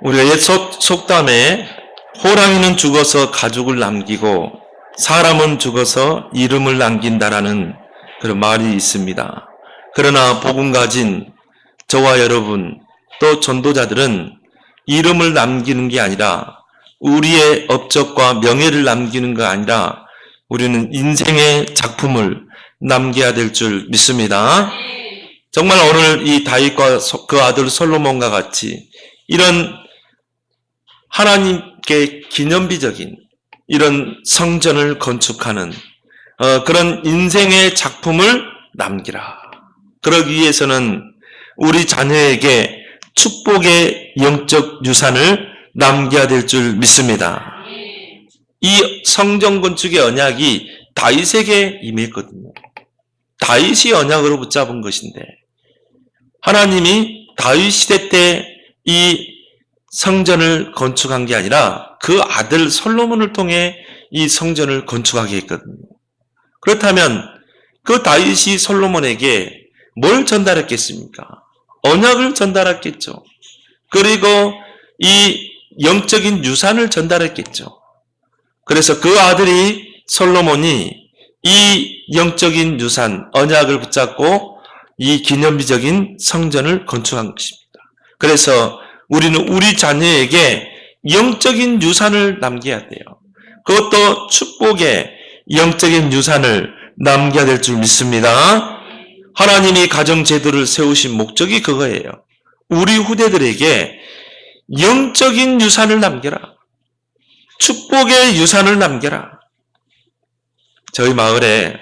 우리가 옛 속담에 호랑이는 죽어서 가죽을 남기고 사람은 죽어서 이름을 남긴다라는 그런 말이 있습니다. 그러나 복음 가진 저와 여러분 또 전도자들은 이름을 남기는 게 아니라 우리의 업적과 명예를 남기는 거 아니라 우리는 인생의 작품을 남겨야 될 줄 믿습니다. 정말 오늘 이 다윗과 그 아들 솔로몬과 같이 이런 하나님께 기념비적인 이런 성전을 건축하는 그런 인생의 작품을 남기라. 그러기 위해서는 우리 자녀에게 축복의 영적 유산을 남겨야 될 줄 믿습니다. 이 성전 건축의 언약이 다윗에게 임했거든요. 다윗이 언약으로 붙잡은 것인데 하나님이 다윗 시대 때 이 성전을 건축한 게 아니라 그 아들 솔로몬을 통해 이 성전을 건축하게 했거든요. 그렇다면 그 다윗이 솔로몬에게 뭘 전달했겠습니까? 언약을 전달했겠죠. 그리고 이 영적인 유산을 전달했겠죠. 그래서 그 아들이 솔로몬이 이 영적인 유산, 언약을 붙잡고 이 기념비적인 성전을 건축한 것입니다. 그래서 우리는 우리 자녀에게 영적인 유산을 남겨야 돼요. 그것도 축복의 영적인 유산을 남겨야 될 줄 믿습니다. 하나님이 가정제도를 세우신 목적이 그거예요. 우리 후대들에게 영적인 유산을 남겨라. 축복의 유산을 남겨라. 저희 마을에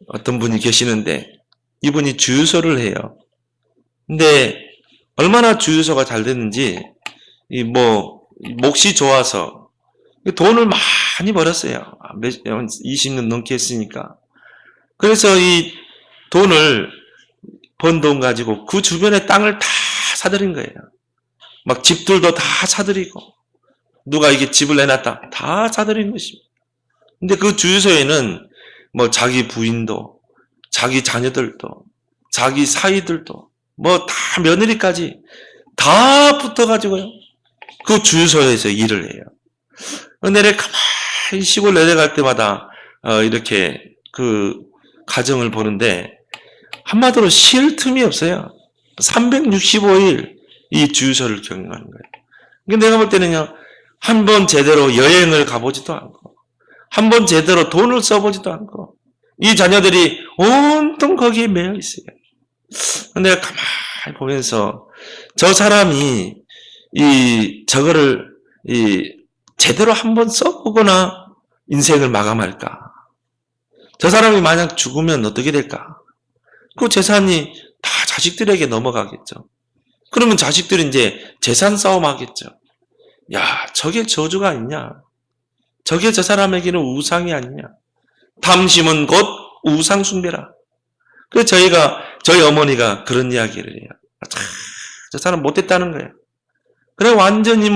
어떤 분이 계시는데 이분이 주유소를 해요. 근데 얼마나 주유소가 잘 됐는지 몫이 좋아서 돈을 많이 벌었어요. 20년 넘게 했으니까. 그래서 이 돈을 번 돈 가지고 그 주변에 땅을 다 사들인 거예요. 막 집들도 다 사들이고 누가 이게 집을 내놨다 다 사들인 것입니다. 근데 그 주유소에는 자기 부인도 자기 자녀들도 자기 사위들도 다 며느리까지 다 붙어가지고요. 그 주유소에서 일을 해요. 내내 가만히 시골 내려갈 때마다 이렇게 그 가정을 보는데 한마디로 쉴 틈이 없어요. 365일 이 주유소를 경영하는 거예요. 근데 내가 볼 때는요, 한 번 제대로 여행을 가보지도 않고, 한 번 제대로 돈을 써보지도 않고, 이 자녀들이 온통 거기에 매여 있어요. 내가 가만히 보면서 저 사람이 저거를 제대로 한번 써보거나 인생을 마감할까? 저 사람이 만약 죽으면 어떻게 될까? 그 재산이 다 자식들에게 넘어가겠죠. 그러면 자식들이 이제 재산 싸움 하겠죠. 야, 저게 저주가 아니냐? 저게 저 사람에게는 우상이 아니냐? 탐심은 곧 우상 숭배라. 그래서 저희 어머니가 그런 이야기를 해요. 저 사람 못됐다는 거예요. 그래, 완전히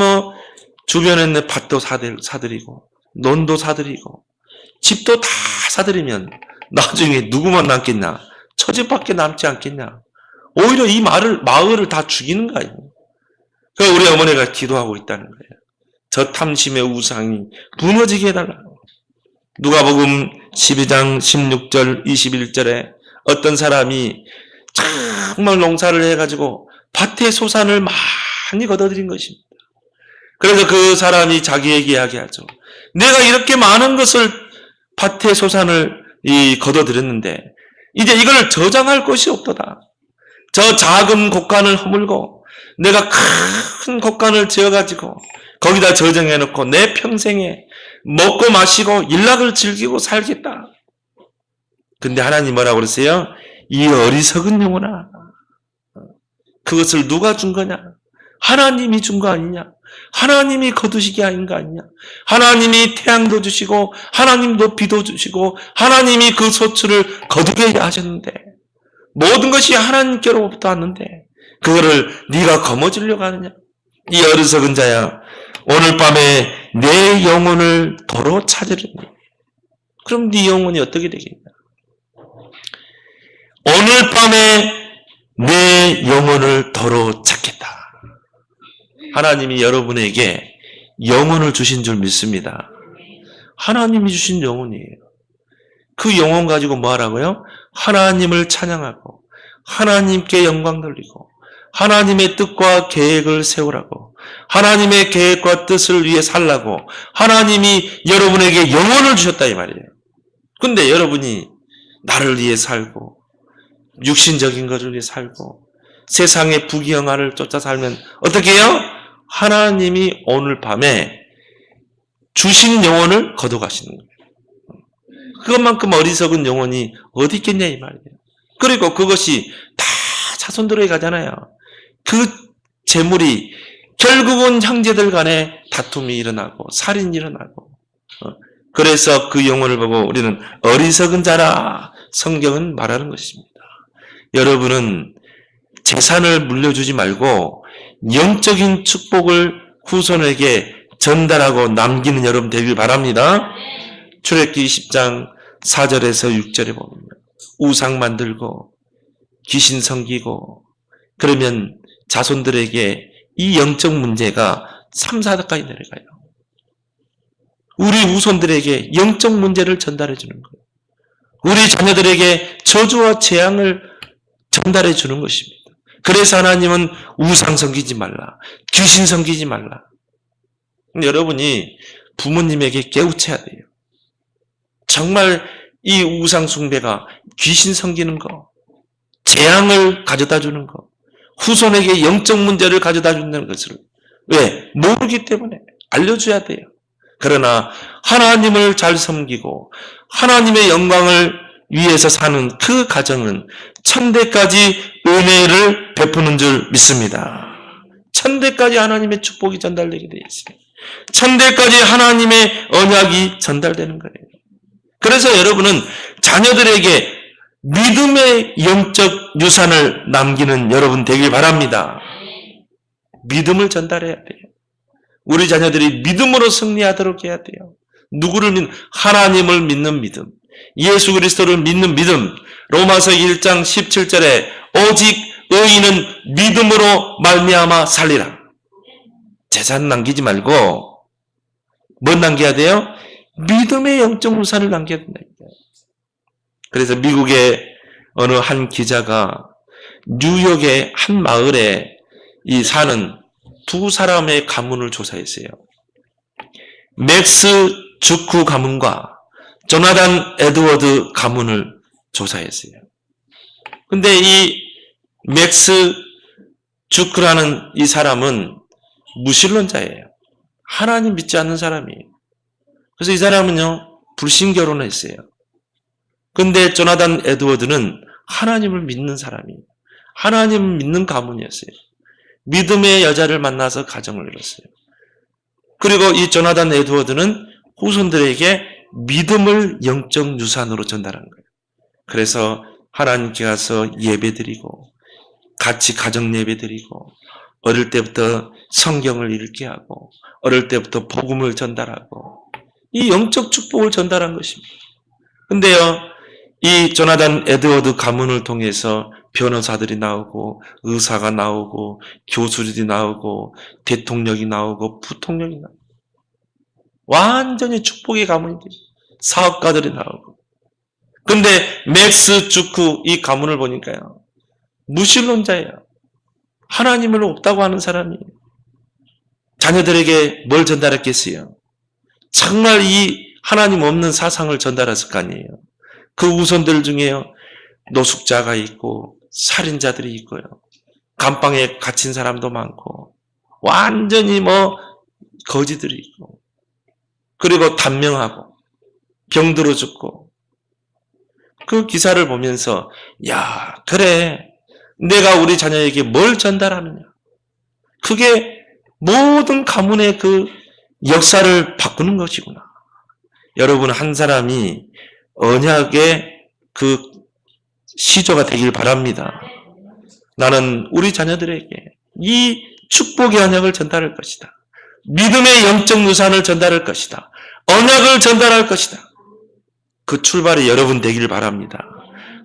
주변에 있는 밭도 사들이고, 논도 사들이고, 집도 다 사들이면, 나중에 누구만 남겠냐? 처제밖에 남지 않겠냐? 오히려 이 마을을 다 죽이는 거 아니에요? 그래서 우리 어머니가 기도하고 있다는 거예요. 저 탐심의 우상이 무너지게 해달라고. 누가복음 12장 16절 21절에 어떤 사람이 정말 농사를 해가지고 밭의 소산을 많이 거둬들인 것입니다. 그래서 그 사람이 자기에게 이야기하죠. 내가 이렇게 많은 것을 밭의 소산을 거둬들였는데 이제 이걸 저장할 곳이 없도다. 저 작은 곳간을 허물고 내가 큰 곳간을 지어가지고 거기다 저장해놓고 내 평생에 먹고 마시고 일락을 즐기고 살겠다. 근데 하나님 뭐라고 그러세요? 이 어리석은 영혼아, 그것을 누가 준 거냐? 하나님이 준 거 아니냐? 하나님이 거두시기 아닌 거 아니냐? 하나님이 태양도 주시고 하나님도 비도 주시고 하나님이 그 소출을 거두게 하셨는데 모든 것이 하나님께로부터 왔는데 그거를 네가 거머쥐려고 하느냐? 이 어리석은 자야, 오늘 밤에 내 영혼을 도로 찾으려니. 그럼 네 영혼이 어떻게 되겠냐? 오늘 밤에 내 영혼을 도로 찾겠다. 하나님이 여러분에게 영혼을 주신 줄 믿습니다. 하나님이 주신 영혼이에요. 그 영혼 가지고 뭐 하라고요? 하나님을 찬양하고 하나님께 영광 돌리고 하나님의 뜻과 계획을 세우라고, 하나님의 계획과 뜻을 위해 살라고 하나님이 여러분에게 영혼을 주셨다 이 말이에요. 근데 여러분이 나를 위해 살고 육신적인 것을 위해 살고 세상의 부귀영화를 쫓아 살면 어떻게 해요? 하나님이 오늘 밤에 주신 영혼을 거둬가시는 거예요. 그것만큼 어리석은 영혼이 어디 있겠냐 이 말이에요. 그리고 그것이 다 자손들에게 가잖아요. 그 재물이 결국은 형제들 간에 다툼이 일어나고 살인이 일어나고, 그래서 그 영혼을 보고 우리는 어리석은 자라 성경은 말하는 것입니다. 여러분은 재산을 물려주지 말고 영적인 축복을 후손에게 전달하고 남기는 여러분 되길 바랍니다. 출애굽기 10장 4절에서 6절에 보면 우상 만들고 귀신 섬기고 그러면 자손들에게 이 영적 문제가 3, 4대까지 내려가요. 우리 후손들에게 영적 문제를 전달해 주는 거예요. 우리 자녀들에게 저주와 재앙을 전달해 주는 것입니다. 그래서 하나님은 우상 섬기지 말라, 귀신 섬기지 말라. 여러분이 부모님에게 깨우쳐야 돼요. 정말 이 우상 숭배가 귀신 섬기는 거, 재앙을 가져다 주는 거, 후손에게 영적 문제를 가져다 준다는 것을 왜? 모르기 때문에 알려줘야 돼요. 그러나 하나님을 잘 섬기고 하나님의 영광을 위해서 사는 그 가정은 천대까지 은혜를 베푸는 줄 믿습니다. 천대까지 하나님의 축복이 전달되게 되어 있습니다. 천대까지 하나님의 언약이 전달되는 거예요. 그래서 여러분은 자녀들에게 믿음의 영적 유산을 남기는 여러분 되길 바랍니다. 믿음을 전달해야 돼요. 우리 자녀들이 믿음으로 승리하도록 해야 돼요. 누구를 믿는? 하나님을 믿는 믿음, 예수 그리스도를 믿는 믿음. 로마서 1장 17절에 오직 의인은 믿음으로 말미암아 살리라. 재산 남기지 말고 뭐 남겨야 돼요? 믿음의 영적 유산을 남겨야 된다. 그래서 미국의 어느 한 기자가 뉴욕의 한 마을에 이 사는 두 사람의 가문을 조사했어요. 맥스 주크 가문과 조나단 에드워드 가문을 조사했어요. 근데 이 맥스 주크라는 이 사람은 무신론자예요. 하나님 믿지 않는 사람이에요. 그래서 이 사람은요, 불신 결혼을 했어요. 근데 조나단 에드워드는 하나님을 믿는 사람이에요. 하나님을 믿는 가문이었어요. 믿음의 여자를 만나서 가정을 이뤘어요. 그리고 이 조나단 에드워드는 후손들에게 믿음을 영적 유산으로 전달한 거예요. 그래서 하나님께 가서 예배드리고 같이 가정 예배드리고 어릴 때부터 성경을 읽게 하고 어릴 때부터 복음을 전달하고 이 영적 축복을 전달한 것입니다. 근데요, 이 조나단 에드워드 가문을 통해서 변호사들이 나오고 의사가 나오고 교수들이 나오고 대통령이 나오고 부통령이 나오고 완전히 축복의 가문이 되죠. 사업가들이 나오고. 근데 맥스 주크 이 가문을 보니까요, 무신론자예요. 하나님을 없다고 하는 사람이에요. 자녀들에게 뭘 전달했겠어요? 정말 이 하나님 없는 사상을 전달했을 거 아니에요. 그 후손들 중에요, 노숙자가 있고 살인자들이 있고요, 감방에 갇힌 사람도 많고 완전히 거지들이 있고, 그리고 단명하고 병들어 죽고. 그 기사를 보면서 야, 그래, 내가 우리 자녀에게 뭘 전달하느냐, 그게 모든 가문의 그 역사를 바꾸는 것이구나. 여러분, 한 사람이 언약의 그 시조가 되길 바랍니다. 나는 우리 자녀들에게 이 축복의 언약을 전달할 것이다. 믿음의 영적 유산을 전달할 것이다. 언약을 전달할 것이다. 그 출발이 여러분 되길 바랍니다.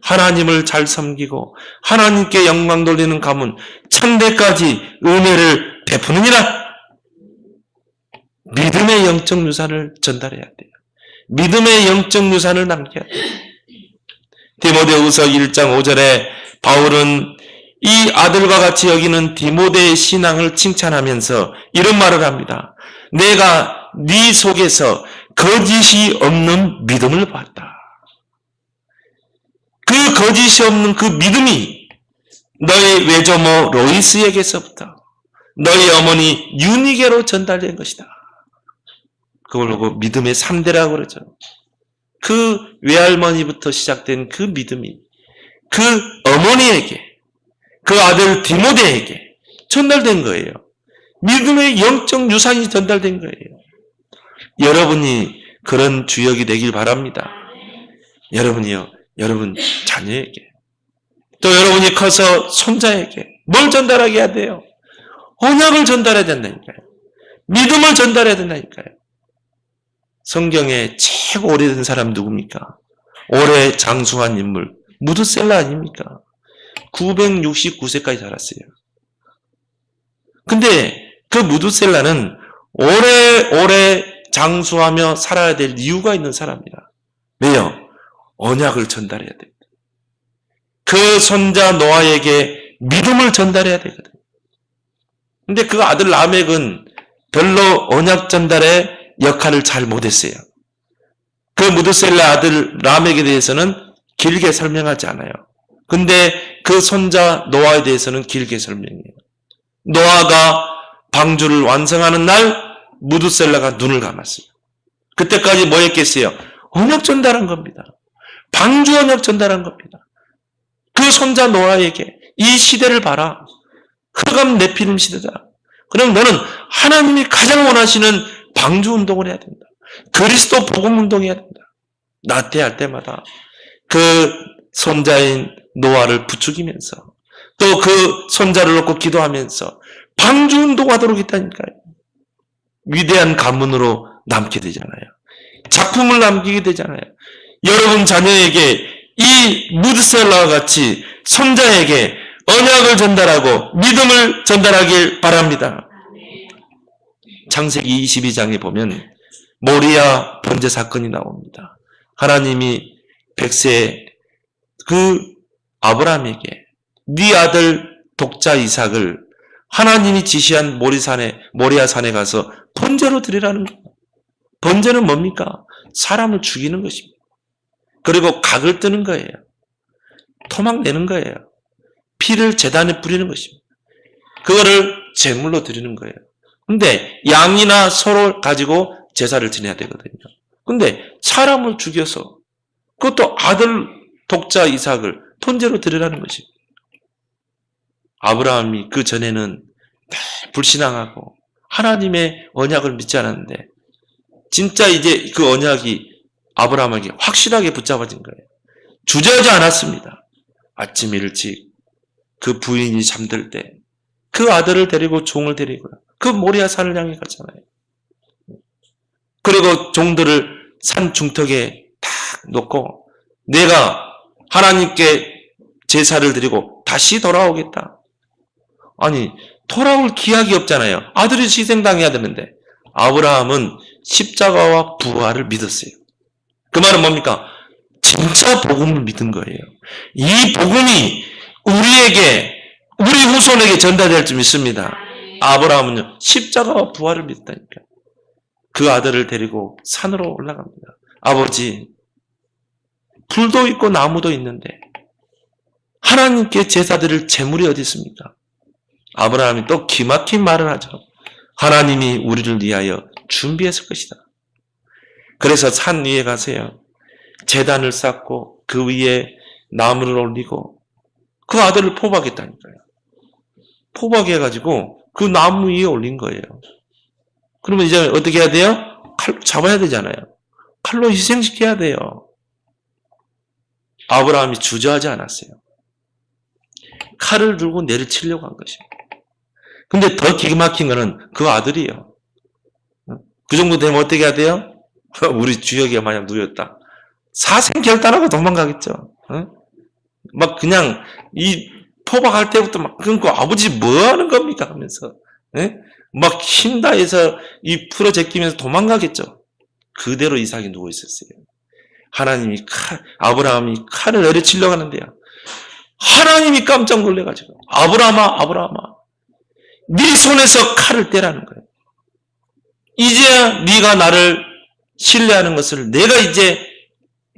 하나님을 잘 섬기고 하나님께 영광 돌리는 가문, 천대까지 은혜를 베푸느니라. 믿음의 영적 유산을 전달해야 돼요. 믿음의 영적 유산을 남겨야 돼요. 디모데후서 1장 5절에 바울은 이 아들과 같이 여기는 디모데의 신앙을 칭찬하면서 이런 말을 합니다. 내가 네 속에서 거짓이 없는 믿음을 봤다. 그 거짓이 없는 그 믿음이 너의 외조모 로이스에게서부터 너희 어머니 유니게로 전달된 것이다. 그걸 보고 믿음의 3대라고 그러죠. 그 외할머니부터 시작된 그 믿음이 그 어머니에게, 그 아들 디모데에게 전달된 거예요. 믿음의 영적 유산이 전달된 거예요. 여러분이 그런 주역이 되길 바랍니다. 여러분이요, 여러분 자녀에게, 또 여러분이 커서 손자에게 뭘 전달하게 해야 돼요? 언약을 전달해야 된다니까요. 믿음을 전달해야 된다니까요. 성경에 최고 오래된 사람 누굽니까? 오래 장수한 인물, 무드셀라 아닙니까? 969세까지 살았어요. 근데 그 무드셀라는 오래오래 장수하며 살아야 될 이유가 있는 사람이다. 왜요? 언약을 전달해야 됩니다. 그 손자 노아에게 믿음을 전달해야 되거든요. 근데 그 아들 라멕은 별로 언약 전달에 역할을 잘 못했어요. 그 무드셀라 아들 라멕에 대해서는 길게 설명하지 않아요. 근데 그 손자 노아에 대해서는 길게 설명해요. 노아가 방주를 완성하는 날 무드셀라가 눈을 감았어요. 그때까지 뭐 했겠어요? 언약 전달한 겁니다. 방주 언약 전달한 겁니다. 그 손자 노아에게 이 시대를 봐라. 흑암 네피림 시대다. 그럼 너는 하나님이 가장 원하시는 방주 운동을 해야 된다. 그리스도 복음 운동해야 된다. 나태할 때마다 그 손자인 노아를 부추기면서 또 그 손자를 놓고 기도하면서 방주 운동하도록 했다니까요. 위대한 가문으로 남게 되잖아요. 작품을 남기게 되잖아요. 여러분 자녀에게 이 무드셀라와 같이 손자에게 언약을 전달하고 믿음을 전달하길 바랍니다. 창세기 22장에 보면 모리아 번제 사건이 나옵니다. 하나님이 백세 그 아브라함에게 네 아들 독자 이삭을 하나님이 지시한 모리아 산에 가서 번제로 드리라는 거예요. 번제는 뭡니까? 사람을 죽이는 것입니다. 그리고 각을 뜨는 거예요. 토막 내는 거예요. 피를 제단에 뿌리는 것입니다. 그거를 제물로 드리는 거예요. 근데 양이나 소를 가지고 제사를 지내야 되거든요. 근데 사람을 죽여서 그것도 아들 독자 이삭을 번제로 드리라는 것입니다. 아브라함이 그 전에는 불신앙하고 하나님의 언약을 믿지 않았는데 진짜 이제 그 언약이 아브라함에게 확실하게 붙잡아진 거예요. 주저하지 않았습니다. 아침 일찍 그 부인이 잠들 때 그 아들을 데리고 종을 데리고 그 모리아 산을 향해 갔잖아요. 그리고 종들을 산 중턱에 탁 놓고 내가 하나님께 제사를 드리고 다시 돌아오겠다. 아니 돌아올 기약이 없잖아요. 아들이 희생당해야 되는데 아브라함은 십자가와 부활을 믿었어요. 그 말은 뭡니까? 진짜 복음을 믿은 거예요. 이 복음이 우리에게 우리 후손에게 전달될 줄 믿습니다. 아브라함은요 십자가와 부활을 믿다니까. 그 아들을 데리고 산으로 올라갑니다. 아버지, 불도 있고 나무도 있는데 하나님께 제사 드릴 제물이 어디 있습니까? 아브라함이 또 기막힌 말을 하죠. 하나님이 우리를 위하여 준비했을 것이다. 그래서 산 위에 가세요. 제단을 쌓고 그 위에 나무를 올리고 그 아들을 포박했다니까요. 포박해가지고 그 나무 위에 올린 거예요. 그러면 이제 어떻게 해야 돼요? 칼로 잡아야 되잖아요. 칼로 희생시켜야 돼요. 아브라함이 주저하지 않았어요. 칼을 들고 내리치려고 한 것입니다. 근데 더 기가 막힌 거는 그 아들이에요. 그 정도 되면 어떻게 해야 돼요? 우리 주역이 만약 누였다. 사생 결단하고 도망가겠죠. 막 그냥 이 포박할 때부터 막 끊고 아버지 뭐 하는 겁니까? 하면서 예? 막 힘 다해서 이 풀어 제끼면서 도망가겠죠. 그대로 이삭이 누워 있었어요. 하나님이 아브라함이 칼을 내려치려고 하는데요. 하나님이 깜짝 놀래가지고 아브라함아, 아브라함아, 네 손에서 칼을 떼라는 거예요. 이제야 네가 나를 신뢰하는 것을 내가 이제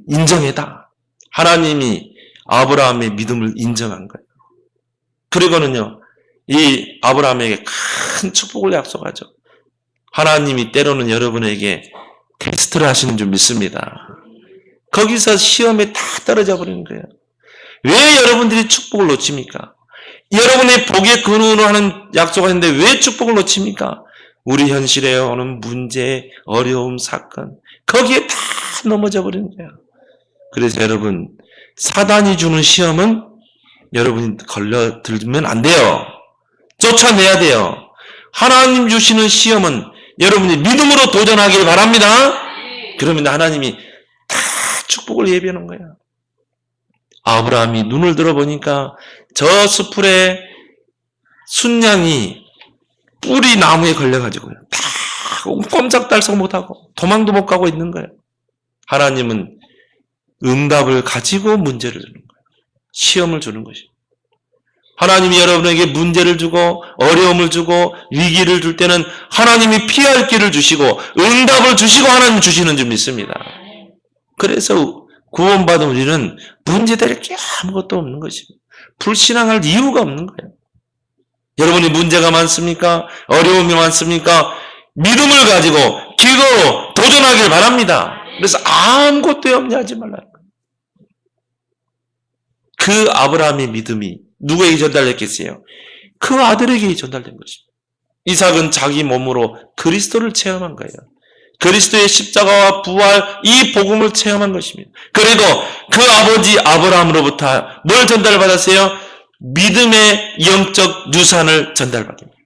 인정했다. 하나님이 아브라함의 믿음을 인정한 거예요. 그리고는요, 이 아브라함에게 큰 축복을 약속하죠. 하나님이 때로는 여러분에게 테스트를 하시는 줄 믿습니다. 거기서 시험에 다 떨어져 버리는 거예요. 왜 여러분들이 축복을 놓칩니까? 여러분의 복의 근원으로 하는 약속하는데 왜 축복을 놓칩니까? 우리 현실에 오는 문제, 어려움, 사건, 거기에 다 넘어져 버리는 거예요. 그래서 여러분, 사단이 주는 시험은 여러분이 걸려들면 안 돼요. 쫓아내야 돼요. 하나님 주시는 시험은 여러분이 믿음으로 도전하길 바랍니다. 그러면 하나님이 다 축복을 예비하는 거예요. 아브라함이 눈을 들어보니까 저 숲풀에 순양이 뿌리 나무에 걸려가지고요. 다 꼼짝달싹 못하고 도망도 못 가고 있는 거예요. 하나님은 응답을 가지고 문제를 주는 거예요. 시험을 주는 것입니다. 하나님이 여러분에게 문제를 주고 어려움을 주고 위기를 줄 때는 하나님이 피할 길을 주시고 응답을 주시고 하나님 주시는 줄 믿습니다. 그래서 구원받은 우리는 문제될 게 아무것도 없는 것입니다. 불신앙할 이유가 없는 거예요. 여러분이 문제가 많습니까? 어려움이 많습니까? 믿음을 가지고 기도로 도전하길 바랍니다. 그래서 아무것도 염려하지 말라는 거예요. 그 아브라함의 믿음이 누구에게 전달됐겠어요? 그 아들에게 전달된 것입니다. 이삭은 자기 몸으로 그리스도를 체험한 거예요. 그리스도의 십자가와 부활, 이 복음을 체험한 것입니다. 그리고 그 아버지 아브라함으로부터 뭘 전달받았어요? 믿음의 영적 유산을 전달받습니다.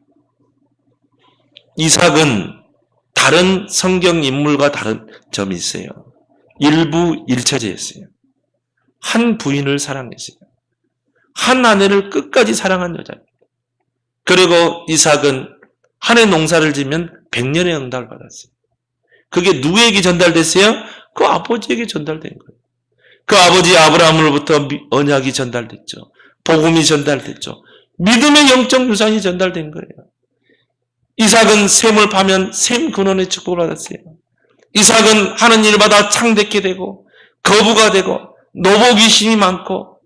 이삭은 다른 성경 인물과 다른 점이 있어요. 일부 일처제였어요. 한 부인을 사랑했어요. 한 아내를 끝까지 사랑한 여자입니다. 그리고 이삭은 한 해 농사를 지면 100년의 응답을 받았어요. 그게 누구에게 전달됐어요? 그 아버지에게 전달된 거예요. 그 아버지 아브라함으로부터 언약이 전달됐죠. 복음이 전달됐죠. 믿음의 영적 유산이 전달된 거예요. 이삭은 샘을 파면 샘 근원의 축복을 받았어요. 이삭은 하는 일마다 창대케 되고 거부가 되고 노복이심이 많고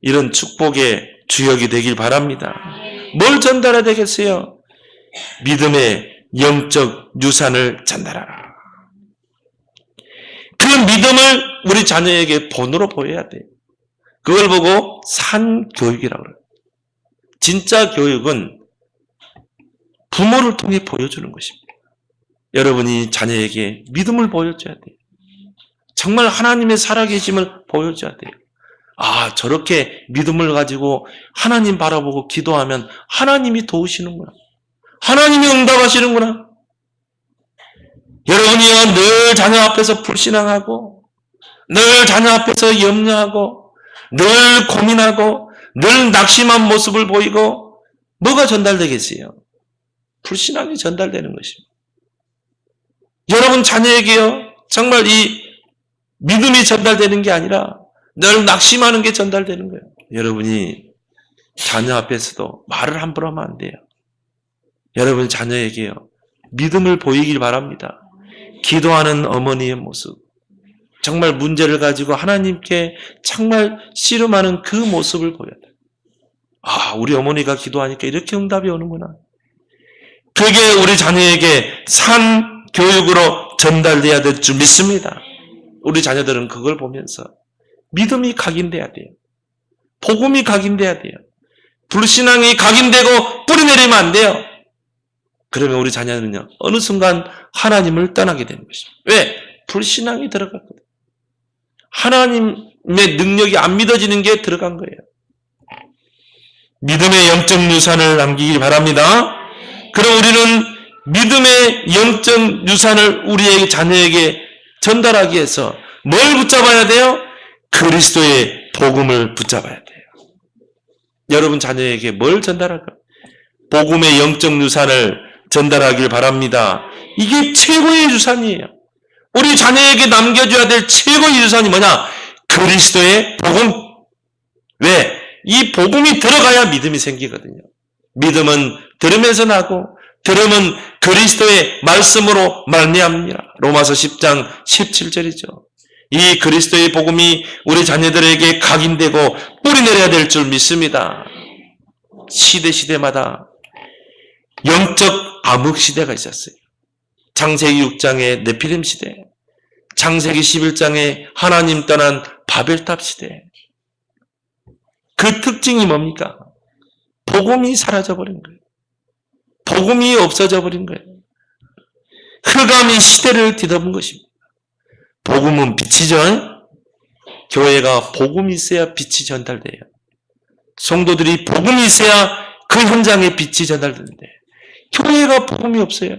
이런 축복의 주역이 되길 바랍니다. 뭘 전달해야 되겠어요? 믿음의 영적 유산을 전달하라. 그 믿음을 우리 자녀에게 본으로 보여야 돼요. 그걸 보고 산교육이라고 그래요. 진짜 교육은 부모를 통해 보여주는 것입니다. 여러분이 자녀에게 믿음을 보여줘야 돼요. 정말 하나님의 살아계심을 보여줘야 돼요. 아, 저렇게 믿음을 가지고 하나님 바라보고 기도하면 하나님이 도우시는구나. 하나님이 응답하시는구나. 여러분이요, 늘 자녀 앞에서 불신앙하고, 늘 자녀 앞에서 염려하고, 늘 고민하고, 늘 낙심한 모습을 보이고, 뭐가 전달되겠어요? 불신앙이 전달되는 것입니다. 여러분 자녀에게요, 정말 이 믿음이 전달되는 게 아니라 늘 낙심하는 게 전달되는 거예요. 여러분이 자녀 앞에서도 말을 함부로 하면 안 돼요. 여러분 자녀에게요, 믿음을 보이길 바랍니다. 기도하는 어머니의 모습, 정말 문제를 가지고 하나님께 정말 씨름하는 그 모습을 보여야 돼요. 아, 우리 어머니가 기도하니까 이렇게 응답이 오는구나. 그게 우리 자녀에게 산 교육으로 전달돼야 될 줄 믿습니다. 우리 자녀들은 그걸 보면서 믿음이 각인돼야 돼요. 복음이 각인돼야 돼요. 불신앙이 각인되고 뿌리내리면 안 돼요. 그러면 우리 자녀는요, 어느 순간 하나님을 떠나게 되는 것입니다. 왜? 불신앙이 들어갔거든요. 하나님의 능력이 안 믿어지는 게 들어간 거예요. 믿음의 영적 유산을 남기길 바랍니다. 그럼 우리는 믿음의 영적 유산을 우리의 자녀에게 전달하기 위해서 뭘 붙잡아야 돼요? 그리스도의 복음을 붙잡아야 돼요. 여러분 자녀에게 뭘 전달할까요? 복음의 영적 유산을 전달하길 바랍니다. 이게 최고의 유산이에요. 우리 자녀에게 남겨줘야 될 최고의 유산이 뭐냐? 그리스도의 복음. 왜? 이 복음이 들어가야 믿음이 생기거든요. 믿음은 들으면서 나고 들음은 그리스도의 말씀으로 말미암니라. 로마서 10장 17절이죠. 이 그리스도의 복음이 우리 자녀들에게 각인되고 뿌리내려야 될 줄 믿습니다. 시대마다 영적 암흑 시대가 있었어요. 창세기 6장의 네피림 시대, 창세기 11장의 하나님 떠난 바벨탑 시대. 그 특징이 뭡니까? 복음이 사라져버린 거예요. 복음이 없어져 버린 거예요. 흑암이 시대를 뒤덮은 것입니다. 복음은 빛이죠. 교회가 복음이 있어야 빛이 전달돼요. 성도들이 복음이 있어야 그 현장에 빛이 전달되는데 교회가 복음이 없어요.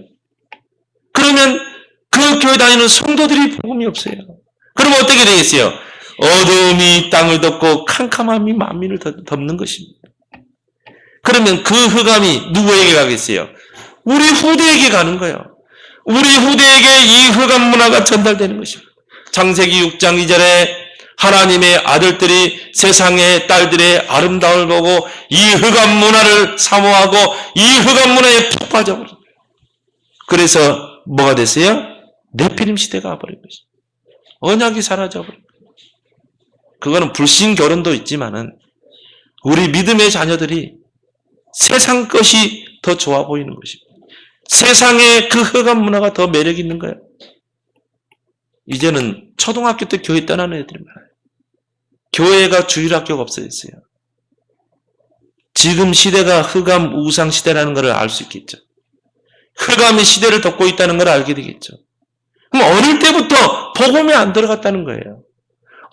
그러면 그 교회 다니는 성도들이 복음이 없어요. 그러면 어떻게 되겠어요? 어두움이 땅을 덮고 캄캄함이 만민을 덮는 것입니다. 그러면 그 흑암이 누구에게 가겠어요? 우리 후대에게 가는 거예요. 우리 후대에게 이 흑암 문화가 전달되는 것입니다. 창세기 6장 2절에 하나님의 아들들이 세상의 딸들의 아름다움을 보고 이 흑암 문화를 사모하고 이 흑암 문화에 푹 빠져버립니다. 그래서 뭐가 됐어요? 네피림 시대가 와버린 것입니다. 언약이 사라져버린 거예요. 그거는 불신 결혼도 있지만은 우리 믿음의 자녀들이 세상 것이 더 좋아 보이는 것입니다. 세상의 그 흑암 문화가 더 매력 있는 거예요. 이제는 초등학교 때 교회 떠나는 애들이 많아요. 교회가 주일학교가 없어졌어요. 지금 시대가 흑암 우상 시대라는 것을 알 수 있겠죠. 흑암이 시대를 덮고 있다는 걸 알게 되겠죠. 그럼 어릴 때부터 복음에 안 들어갔다는 거예요.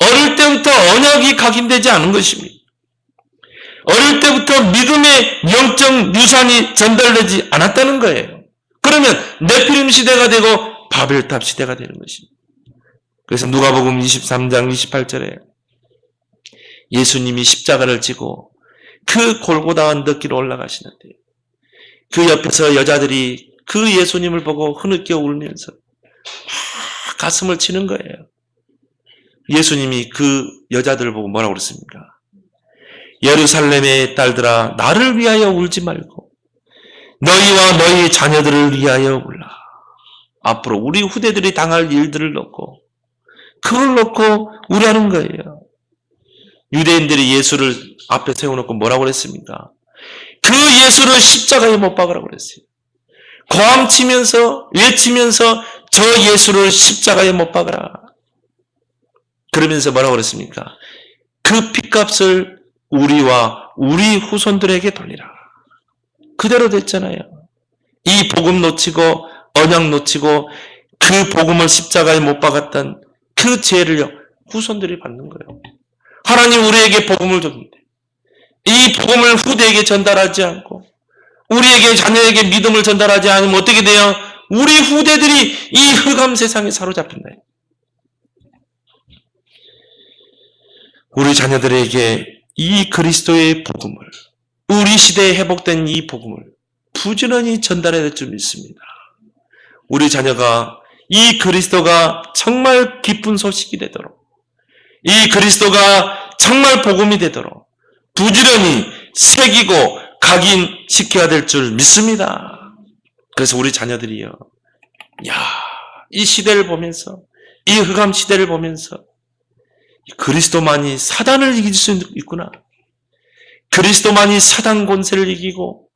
어릴 때부터 언약이 각인되지 않은 것입니다. 어릴 때부터 믿음의 영적 유산이 전달되지 않았다는 거예요. 그러면 네피림 시대가 되고 바벨탑 시대가 되는 것입니다. 그래서 누가복음 23장 28절에 예수님이 십자가를 지고 그 골고다 언덕길로 올라가시는데 그 옆에서 여자들이 그 예수님을 보고 흐느껴 울면서 막 가슴을 치는 거예요. 예수님이 그 여자들을 보고 뭐라고 그랬습니까? 예루살렘의 딸들아 나를 위하여 울지 말고 너희와 너희 자녀들을 위하여 울라. 앞으로 우리 후대들이 당할 일들을 놓고 그걸 놓고 우려하는 거예요. 유대인들이 예수를 앞에 세워놓고 뭐라고 그랬습니까? 그 예수를 십자가에 못 박으라고 그랬어요. 고함치면서 외치면서 저 예수를 십자가에 못 박으라. 그러면서 뭐라고 그랬습니까? 그 핏값을 우리와 우리 후손들에게 돌리라. 그대로 됐잖아요. 이 복음 놓치고 언약 놓치고 그 복음을 십자가에 못 박았던 그 죄를요 후손들이 받는 거예요. 하나님 우리에게 복음을 줬는데 이 복음을 후대에게 전달하지 않고 우리에게 자녀에게 믿음을 전달하지 않으면 어떻게 돼요? 우리 후대들이 이 흑암 세상에 사로잡힌다. 우리 자녀들에게 이 그리스도의 복음을 우리 시대에 회복된 이 복음을 부지런히 전달해야 될 줄 믿습니다. 우리 자녀가 이 그리스도가 정말 기쁜 소식이 되도록 이 그리스도가 정말 복음이 되도록 부지런히 새기고 각인시켜야 될 줄 믿습니다. 그래서 우리 자녀들이요. 이 시대를 보면서 이 흑암 시대를 보면서 그리스도만이 사단을 이길 수 있구나. 그리스도만이 사단 권세를 이기고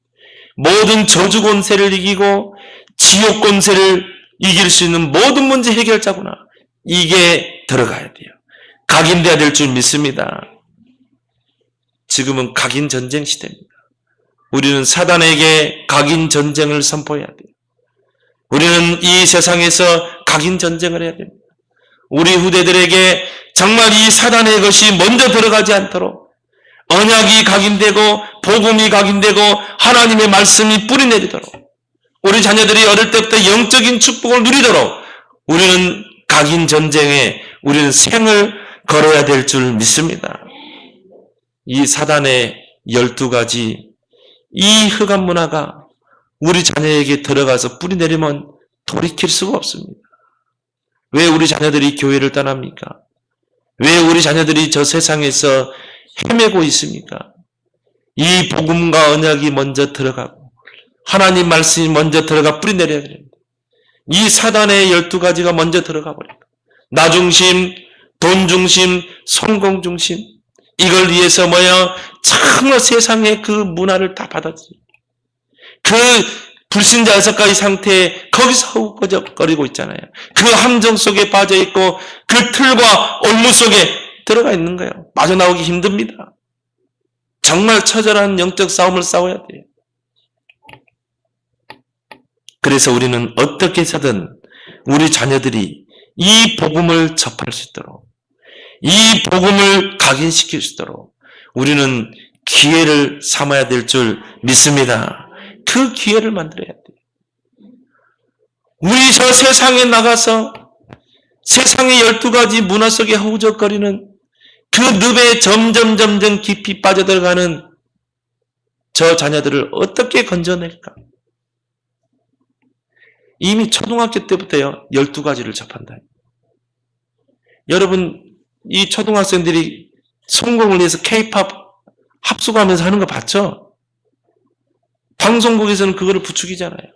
모든 저주 권세를 이기고 지옥 권세를 이길 수 있는 모든 문제 해결자구나. 이게 들어가야 돼요. 각인돼야 될 줄 믿습니다. 지금은 각인 전쟁 시대입니다. 우리는 사단에게 각인 전쟁을 선포해야 돼요. 우리는 이 세상에서 각인 전쟁을 해야 됩니다. 우리 후대들에게 정말 이 사단의 것이 먼저 들어가지 않도록 언약이 각인되고 복음이 각인되고 하나님의 말씀이 뿌리내리도록 우리 자녀들이 어릴 때부터 영적인 축복을 누리도록 우리는 각인 전쟁에 우리는 생을 걸어야 될 줄 믿습니다. 이 사단의 12가지 이 흑암 문화가 우리 자녀에게 들어가서 뿌리 내리면 돌이킬 수가 없습니다. 왜 우리 자녀들이 교회를 떠납니까? 왜 우리 자녀들이 저 세상에서 헤매고 있습니까? 이 복음과 언약이 먼저 들어가고 하나님 말씀이 먼저 들어가 뿌리 내려야 됩니다. 이 사단의 12가지가 먼저 들어가 버려요. 나 중심, 돈 중심, 성공 중심, 이걸 위해서 정말 세상의 그 문화를 다 받아들여요. 그 불신자 6가지 상태에 거기서 허우거리고 있잖아요. 그 함정 속에 빠져 있고 그 틀과 올무 속에 들어가 있는 거예요. 빠져나오기 힘듭니다. 정말 처절한 영적 싸움을 싸워야 돼요. 그래서 우리는 어떻게 해서든 우리 자녀들이 이 복음을 접할 수 있도록, 이 복음을 각인시킬 수 있도록 우리는 기회를 삼아야 될 줄 믿습니다. 그 기회를 만들어야 돼요. 우리 저 세상에 나가서 세상의 12가지 문화 속에 허우적거리는 그 늪에 점점 깊이 빠져들어가는 저 자녀들을 어떻게 건져낼까? 이미 초등학교 때부터요, 12가지를 접한다. 여러분, 이 초등학생들이 성공을 위해서 K-팝 합숙하면서 하는 거 봤죠? 방송국에서는 그거를 부추기잖아요.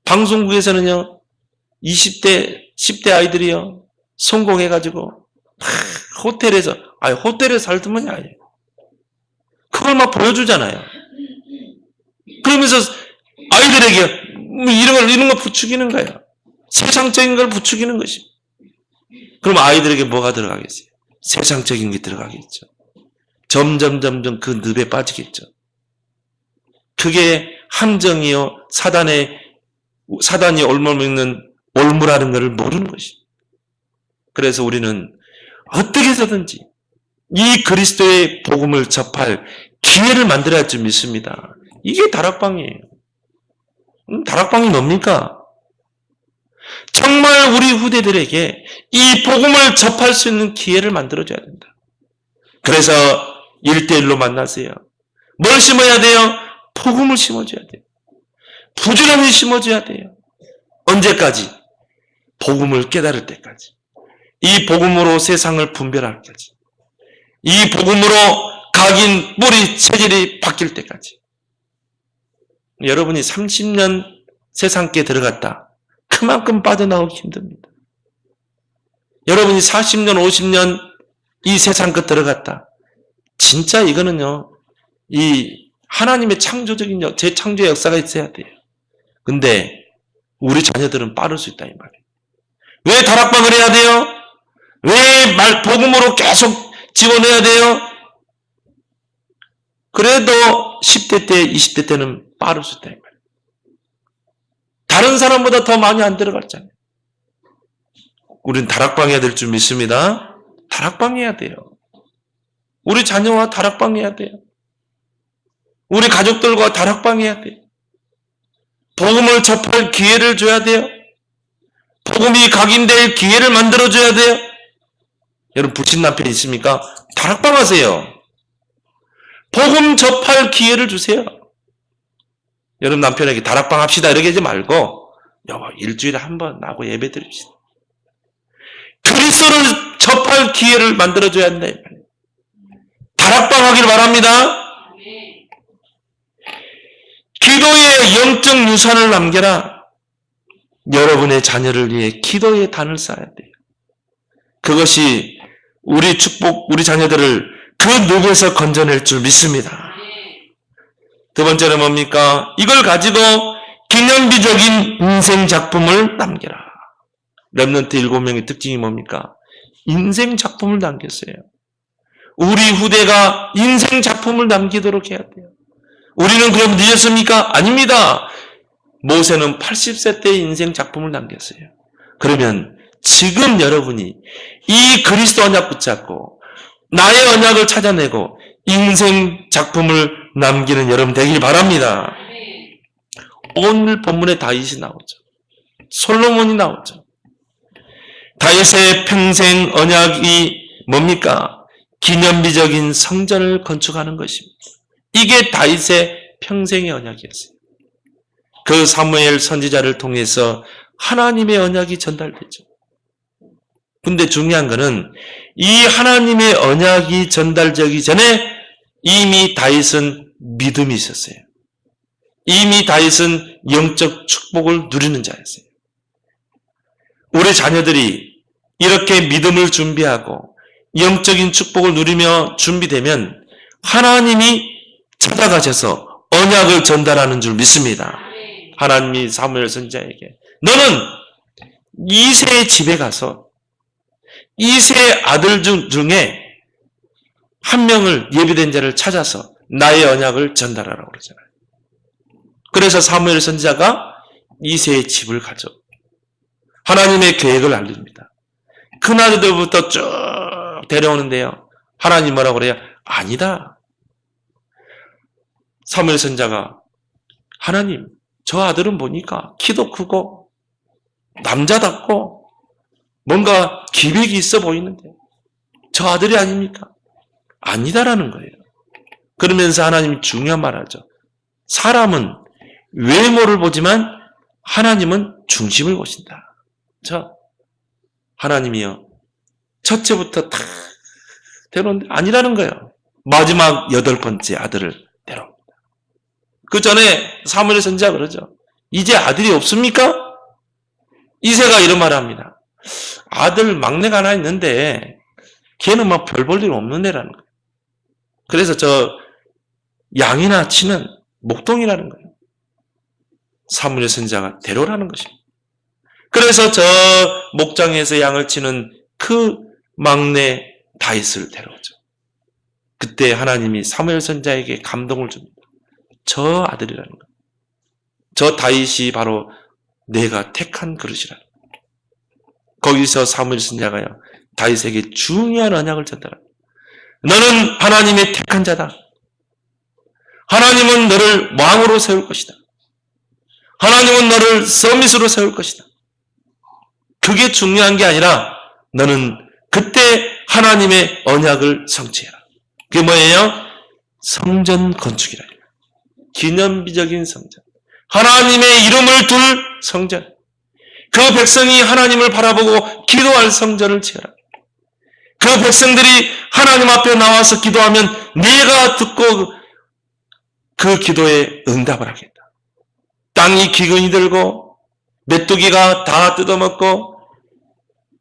방송국에서는요, 20대, 10대 아이들이요, 성공해가지고, 호텔에서 살더만이 아니에요. 그걸 막 보여주잖아요. 그러면서 아이들에게 이런 거 부추기는 거예요. 세상적인 걸 부추기는 것입니다. 그럼 아이들에게 뭐가 들어가겠어요? 세상적인 게 들어가겠죠. 점점 그 늪에 빠지겠죠. 그게 함정이요, 사단이 올무먹는 올무라는 것을 모르는 것입니다. 그래서 우리는 어떻게 해서든지 이 그리스도의 복음을 접할 기회를 만들어야 할 줄 믿습니다. 이게 다락방이에요. 다락방이 뭡니까? 정말 우리 후대들에게 이 복음을 접할 수 있는 기회를 만들어줘야 된다. 그래서 1대1로 만나세요. 뭘 심어야 돼요? 복음을 심어줘야 돼요. 부지런히 심어줘야 돼요. 언제까지? 복음을 깨달을 때까지. 이 복음으로 세상을 분별할 때까지. 이 복음으로 각인 뿌리 체질이 바뀔 때까지. 여러분이 30년 세상께 들어갔다. 그만큼 빠져나오기 힘듭니다. 여러분이 40년, 50년 이 세상 끝 들어갔다. 진짜 이거는요, 이 하나님의 창조적인 재창조의 역사가 있어야 돼요. 근데 우리 자녀들은 빠를 수 있다 이 말이에요. 왜 다락방을 해야 돼요? 왜 복음으로 계속 집어넣어야 돼요? 그래도 10대 때, 20대 때는 빠를 수 있다 이 말이에요. 다른 사람보다 더 많이 안 들어갔잖아요. 우린 다락방 해야 될 줄 믿습니다. 다락방 해야 돼요. 우리 자녀와 다락방 해야 돼요. 우리 가족들과 다락방 해야 돼요. 복음을 접할 기회를 줘야 돼요. 복음이 각인될 기회를 만들어줘야 돼요. 여러분 불신 남편 있습니까? 다락방 하세요. 복음 접할 기회를 주세요. 여러분 남편에게 다락방 합시다 이렇게 하지 말고 여보 일주일에 한 번 나하고 예배 드립시다. 그리스도를 접할 기회를 만들어줘야 한다. 다락방 하길 바랍니다. 기도의 영적 유산을 남겨라. 여러분의 자녀를 위해 기도의 단을 쌓아야 돼요. 그것이 우리 축복, 우리 자녀들을 그 늪에서 건져낼 줄 믿습니다. 두 번째는 뭡니까? 이걸 가지고 기념비적인 인생 작품을 남겨라. 렘넌트 7명의 특징이 뭡니까? 인생 작품을 남겼어요. 우리 후대가 인생 작품을 남기도록 해야 돼요. 우리는 그럼 늦었습니까? 아닙니다. 모세는 80세 때 인생 작품을 남겼어요. 그러면 지금 여러분이 이 그리스도 언약 붙잡고 나의 언약을 찾아내고 인생 작품을 남기는 여러분 되길 바랍니다. 오늘 본문에 다윗이 나오죠. 솔로몬이 나오죠. 다윗의 평생 언약이 뭡니까? 기념비적인 성전을 건축하는 것입니다. 이게 다윗의 평생의 언약이었어요. 그 사무엘 선지자를 통해서 하나님의 언약이 전달되죠. 근데 중요한 거는 이 하나님의 언약이 전달되기 전에 이미 다윗은 믿음이 있었어요. 이미 다윗은 영적 축복을 누리는 자였어요. 우리 자녀들이 이렇게 믿음을 준비하고 영적인 축복을 누리며 준비되면 하나님이 찾아가셔서 언약을 전달하는 줄 믿습니다. 하나님이 사무엘 선지자에게 너는 이새의 집에 가서 이새의 아들 중에 한 명을 예비된 자를 찾아서 나의 언약을 전달하라고 그러잖아요. 그래서 사무엘 선지자가 이새의 집을 가죠. 하나님의 계획을 알립니다. 그날부터 쭉 데려오는데요. 하나님 뭐라고 그래요? 아니다. 사무엘 선지자가 하나님, 저 아들은 보니까 키도 크고 남자답고 뭔가 기백이 있어 보이는데 저 아들이 아닙니까? 아니다라는 거예요. 그러면서 하나님이 중요한 말을 하죠. 사람은 외모를 보지만 하나님은 중심을 보신다. 하나님이요. 첫째부터 다 데려오는데 아니라는 거예요. 마지막 8번째 아들을 데려옵니다. 그 전에 사무엘 선지자가 그러죠. 이제 아들이 없습니까? 이새가 이런 말을 합니다. 아들 막내가 하나 있는데 걔는 막 별 볼 일 없는 애라는 거예요. 그래서 저 양이나 치는 목동이라는 거예요. 사무엘 선지자가 데려오라는 것입니다. 그래서 저 목장에서 양을 치는 그 막내 다윗을 데려오죠. 그때 하나님이 사무엘 선지자에게 감동을 줍니다. 저 아들이라는 거예요. 저 다윗이 바로 내가 택한 그릇이라는 거예요. 거기서 사무엘 선지자가요. 다윗에게 중요한 언약을 전달합니다. 너는 하나님의 택한 자다. 하나님은 너를 왕으로 세울 것이다. 하나님은 너를 서밋으로 세울 것이다. 그게 중요한 게 아니라 너는 그때 하나님의 언약을 성취해라. 그게 뭐예요? 성전 건축이라. 기념비적인 성전. 하나님의 이름을 둘 성전. 그 백성이 하나님을 바라보고 기도할 성전을 지어라. 그 백성들이 하나님 앞에 나와서 기도하면 네가 듣고 그 기도에 응답을 하겠다. 땅이 기근이 들고 메뚜기가 다 뜯어먹고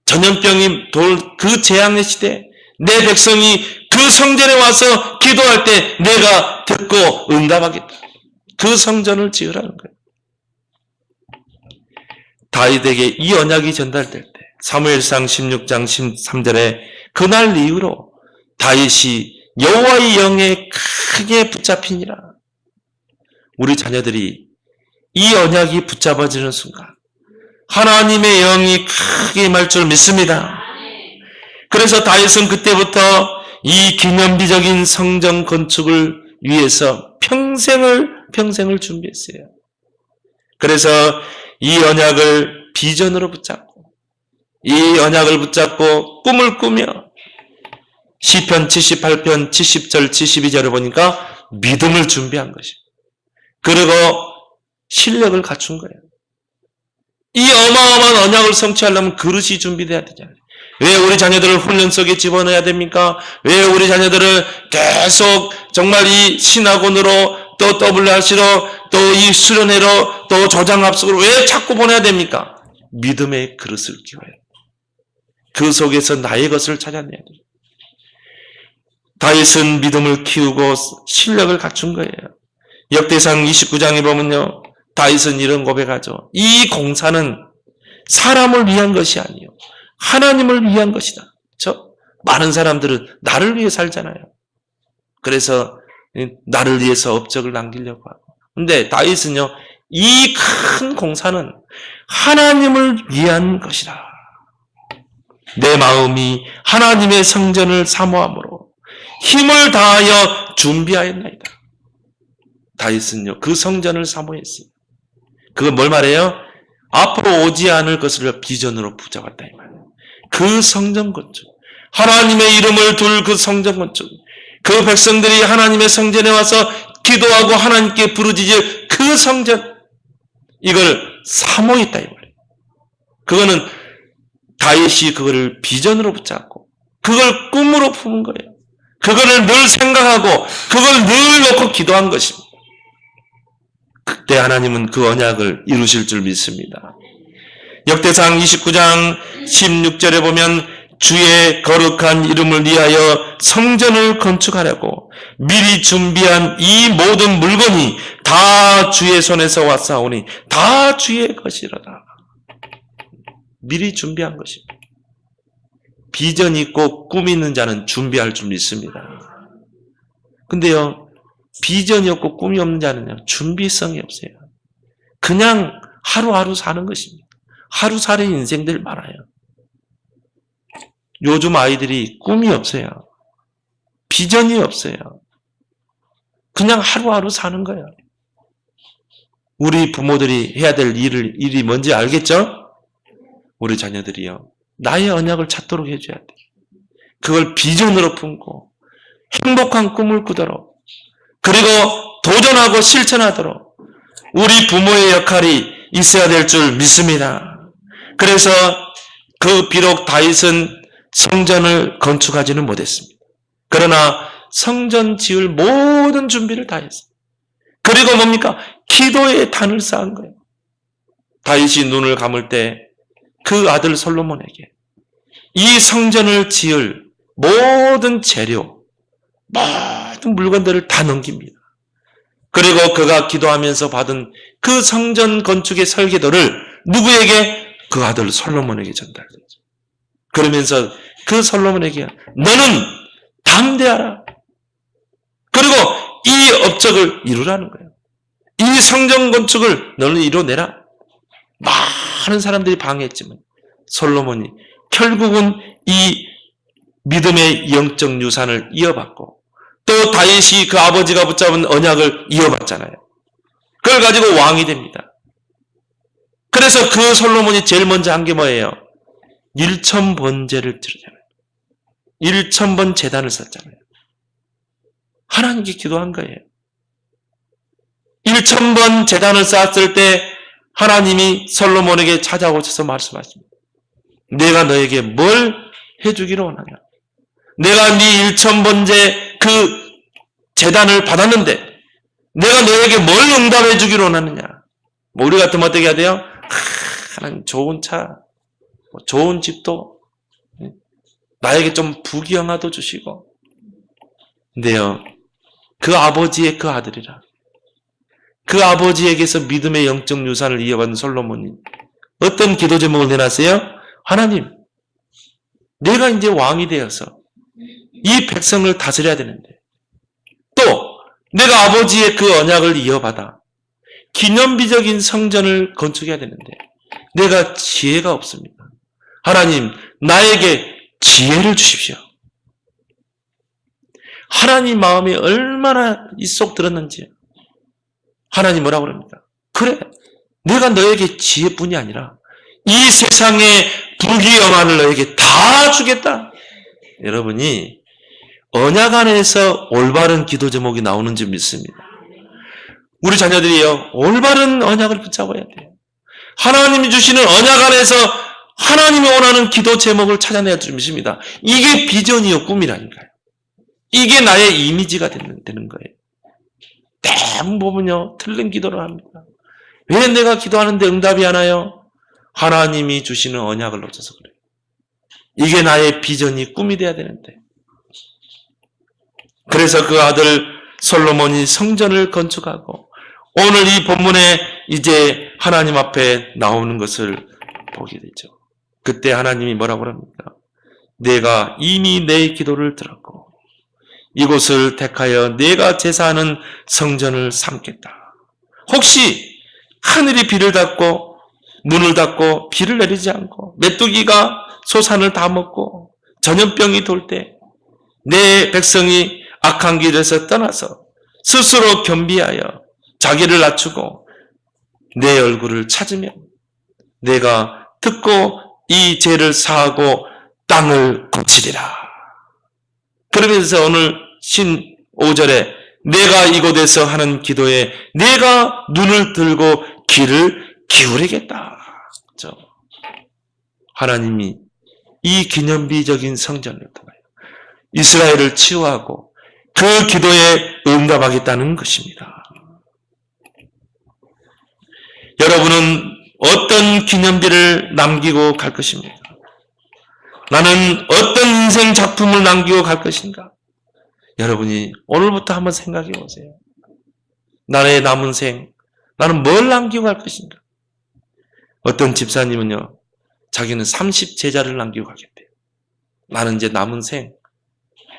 전염병이 돌 그 재앙의 시대 내 백성이 그 성전에 와서 기도할 때 내가 듣고 응답하겠다. 그 성전을 지으라는 거예요. 다윗에게 이 언약이 전달될 때 사무엘상 16장 13절에 그날 이후로 다윗이 여호와의 영에 크게 붙잡히니라. 우리 자녀들이 이 언약이 붙잡아지는 순간 하나님의 영이 크게 임할 줄 믿습니다. 그래서 다윗은 그때부터 이 기념비적인 성전 건축을 위해서 평생을 준비했어요. 그래서 이 언약을 비전으로 붙잡고 이 언약을 붙잡고 꿈을 꾸며 시편 78편 70절 72절을 보니까 믿음을 준비한 것입니다. 그리고 실력을 갖춘 거예요. 이 어마어마한 언약을 성취하려면 그릇이 준비돼야 되잖아요. 왜 우리 자녀들을 훈련 속에 집어넣어야 됩니까? 왜 우리 자녀들을 계속 정말 이 신학원으로 또 WRC로 또 이 수련회로 또 조장합숙으로 왜 자꾸 보내야 됩니까? 믿음의 그릇을 키워야 돼요. 그 속에서 나의 것을 찾아내야 돼요. 다윗은 믿음을 키우고 실력을 갖춘 거예요. 역대상 29장에 보면요. 다윗은 이런 고백하죠. 이 공사는 사람을 위한 것이 아니요. 하나님을 위한 것이다. 많은 사람들은 나를 위해 살잖아요. 그래서 나를 위해서 업적을 남기려고 하고. 근데 다윗은요. 이 큰 공사는 하나님을 위한 것이다. 내 마음이 하나님의 성전을 사모함으로 힘을 다하여 준비하였나이다. 다윗은요. 그 성전을 사모했어요. 그건 뭘 말해요? 앞으로 오지 않을 것을 비전으로 붙잡았다 이 말이에요. 그 성전 건축, 하나님의 이름을 둘 그 성전 건축, 그 백성들이 하나님의 성전에 와서 기도하고 하나님께 부르짖을 그 성전, 이걸 사모했다 이 말이에요. 그거는 다윗이 그거를 비전으로 붙잡고 그걸 꿈으로 품은 거예요. 그거를 늘 생각하고 그걸 늘 놓고 기도한 것입니다. 그때 하나님은 그 언약을 이루실 줄 믿습니다. 역대상 29장 16절에 보면 주의 거룩한 이름을 위하여 성전을 건축하려고 미리 준비한 이 모든 물건이 다 주의 손에서 왔사오니 다 주의 것이로다. 미리 준비한 것입니다. 비전이 있고 꿈이 있는 자는 준비할 줄 믿습니다. 근데요, 비전이 없고 꿈이 없는 자는요, 준비성이 없어요. 그냥 하루하루 사는 것입니다. 하루살이 인생들 많아요. 요즘 아이들이 꿈이 없어요. 비전이 없어요. 그냥 하루하루 사는 거예요. 우리 부모들이 해야 될 일이 뭔지 알겠죠? 우리 자녀들이요, 나의 언약을 찾도록 해줘야 돼. 그걸 비전으로 품고 행복한 꿈을 꾸도록, 그리고 도전하고 실천하도록 우리 부모의 역할이 있어야 될 줄 믿습니다. 그래서 비록 다윗은 성전을 건축하지는 못했습니다. 그러나 성전 지을 모든 준비를 다 했어요. 그리고 뭡니까? 기도의 단을 쌓은 거예요. 다윗이 눈을 감을 때 그 아들 솔로몬에게 이 성전을 지을 모든 재료, 모든 물건들을 다 넘깁니다. 그리고 그가 기도하면서 받은 그 성전 건축의 설계도를 누구에게? 그 아들 솔로몬에게 전달했죠. 그러면서 그 솔로몬에게 너는 담대하라. 그리고 이 업적을 이루라는 거예요. 이 성전 건축을 너는 이뤄내라. 많은 사람들이 방해했지만 솔로몬이 결국은 이 믿음의 영적 유산을 이어받고 또 다윗이 그 아버지가 붙잡은 언약을 이어받잖아요. 그걸 가지고 왕이 됩니다. 그래서 그 솔로몬이 제일 먼저 한 게 뭐예요? 1000번제를 드리잖아요. 1000번 제단을 썼잖아요. 하나님께 기도한 거예요. 1000번 제단을 쌓았을 때 하나님이 솔로몬에게 찾아오셔서 말씀하십니다. 내가 너에게 뭘 해주기로 원하냐? 내가 네 1000번제 그 제단을 받았는데 내가 너에게 뭘 응답해 주기로 원하느냐? 뭐 우리 같으면 어떻게 해야 돼요? 하나님 좋은 차, 좋은 집도, 나에게 좀 부귀영화도 주시고. 근데요, 그 아버지의 그 아들이라, 그 아버지에게서 믿음의 영적 유산을 이어받은 솔로몬이 어떤 기도 제목을 내놨어요? 하나님, 내가 이제 왕이 되어서 이 백성을 다스려야 되는데 또 내가 아버지의 그 언약을 이어받아 기념비적인 성전을 건축해야 되는데 내가 지혜가 없습니다. 하나님, 나에게 지혜를 주십시오. 하나님 마음이 얼마나 이 쏙 들었는지. 하나님 뭐라고 그럽니까? 그래, 내가 너에게 지혜뿐이 아니라 이 세상의 부귀영화를 너에게 다 주겠다. 여러분이 언약 안에서 올바른 기도 제목이 나오는지 믿습니다. 우리 자녀들이요, 올바른 언약을 붙잡아야 돼요. 하나님이 주시는 언약 안에서 하나님이 원하는 기도 제목을 찾아내야 됩니다. 이게 비전이요 꿈이라니까요. 이게 나의 이미지가 되는 거예요. 대부분 보면요, 틀린 기도를 합니다. 왜 내가 기도하는데 응답이 안 와요? 하나님이 주시는 언약을 놓쳐서 그래요. 이게 나의 비전이 꿈이 돼야 되는데. 그래서 그 아들 솔로몬이 성전을 건축하고 오늘 이 본문에 이제 하나님 앞에 나오는 것을 보게 되죠. 그때 하나님이 뭐라고 합니까? 내가 이미 내 기도를 들었고 이곳을 택하여 내가 제사하는 성전을 삼겠다. 혹시 하늘이 비를 닫고 문을 닫고 비를 내리지 않고 메뚜기가 소산을 다 먹고 전염병이 돌 때 내 백성이 악한 길에서 떠나서 스스로 겸비하여 자기를 낮추고 내 얼굴을 찾으면 내가 듣고 이 죄를 사하고 땅을 고치리라. 그러면서 오늘 15절에 내가 이곳에서 하는 기도에 내가 눈을 들고 귀를 기울이겠다. 그렇죠? 하나님이 이 기념비적인 성전을 통하여 이스라엘을 치유하고 그 기도에 응답하겠다는 것입니다. 여러분은 어떤 기념비를 남기고 갈 것입니까? 나는 어떤 인생 작품을 남기고 갈 것인가? 여러분이 오늘부터 한번 생각해 보세요. 나의 남은 생, 나는 뭘 남기고 갈 것인가? 어떤 집사님은요, 자기는 30제자를 남기고 가겠대요. 나는 이제 남은 생,